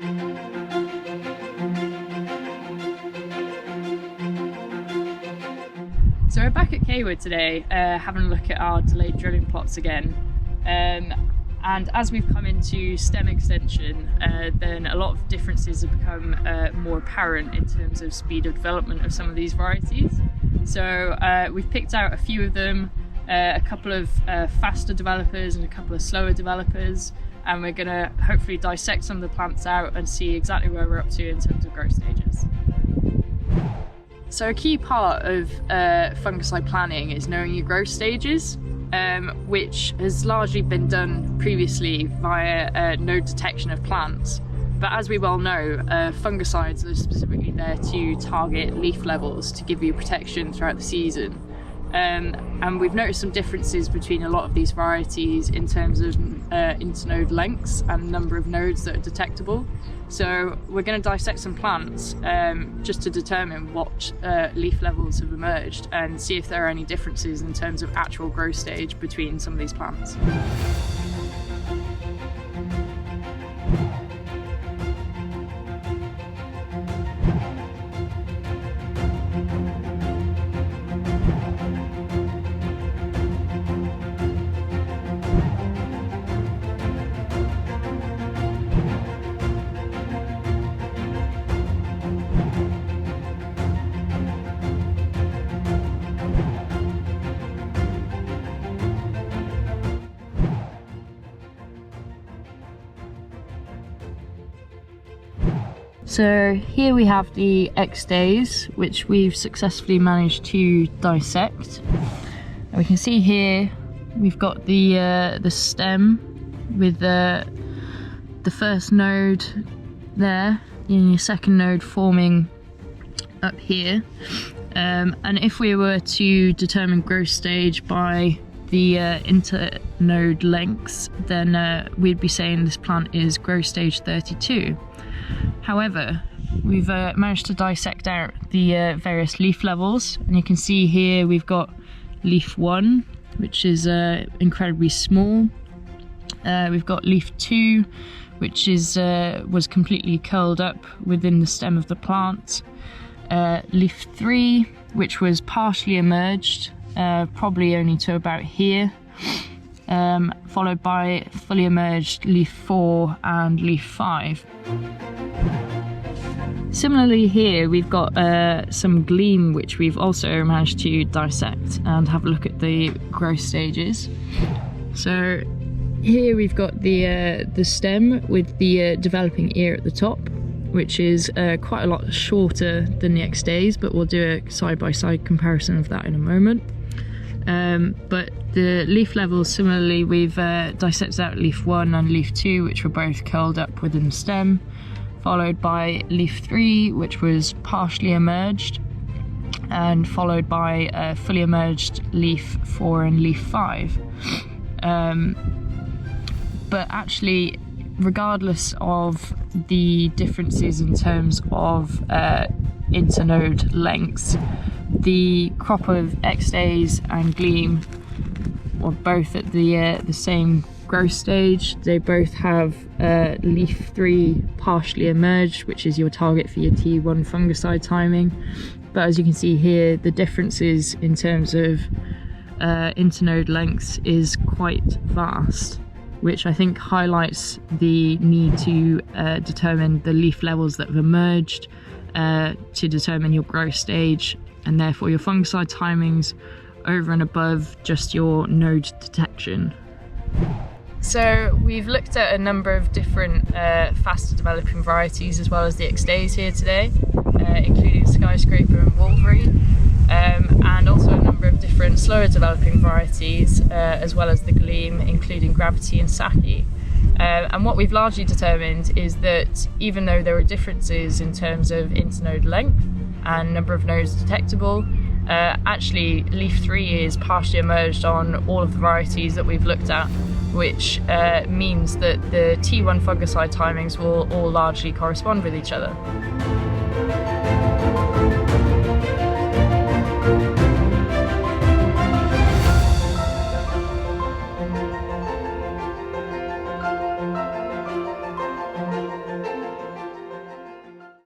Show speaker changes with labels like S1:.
S1: So we're back at Kaywood today, having a look at our delayed drilling plots again. And as we've come into stem extension, then a lot of differences have become more apparent in terms of speed of development of some of these varieties. So we've picked out a few of them, a couple of faster developers and a couple of slower developers, and we're going to hopefully dissect some of the plants out and see exactly where we're up to in terms of growth stages. So a key part of fungicide planning is knowing your growth stages, which has largely been done previously via node detection of plants. But as we well know, fungicides are specifically there to target leaf levels to give you protection throughout the season. And we've noticed some differences between a lot of these varieties in terms of internode lengths and number of nodes that are detectable. So we're going to dissect some plants just to determine what leaf levels have emerged and see if there are any differences in terms of actual growth stage between some of these plants. So here we have the X days, which we've successfully managed to dissect. And we can see here we've got the stem with the first node there, and your second node forming up here. And if we were to determine growth stage by the internode lengths, then we'd be saying this plant is growth stage 32. However, we've managed to dissect out the various leaf levels, and you can see here we've got leaf 1, which is incredibly small. We've got leaf 2, which is was completely curled up within the stem of the plant. Leaf 3, which was partially emerged, probably only to about here. Followed by fully emerged leaf 4 and leaf 5. Similarly here we've got some gleam, which we've also managed to dissect and have a look at the growth stages. So here we've got the stem with the developing ear at the top, which is quite a lot shorter than the X days, but we'll do a side-by-side comparison of that in a moment. But the leaf levels, similarly, we've dissected out leaf 1 and leaf 2, which were both curled up within the stem, followed by leaf 3, which was partially emerged, and followed by fully emerged leaf 4 and leaf 5. But actually, regardless of the differences in terms of internode lengths, the crop of X days and gleam were both at the same growth stage. They both have leaf 3 partially emerged, which is your target for your T1 fungicide timing. But as you can see here, the differences in terms of internode lengths is quite vast, which I think highlights the need to determine the leaf levels that have emerged to determine your growth stage, and therefore your fungicide timings over and above just your node detection. So we've looked at a number of different faster developing varieties as well as the X days here today, including Skyscraper and Wolverine, and also a number of different slower developing varieties as well as the Gleam, including Gravity and Saki. And what we've largely determined is that even though there are differences in terms of internode length and number of nodes detectable, actually leaf 3 is partially emerged on all of the varieties that we've looked at, which means that the T1 fungicide timings will all largely correspond with each other.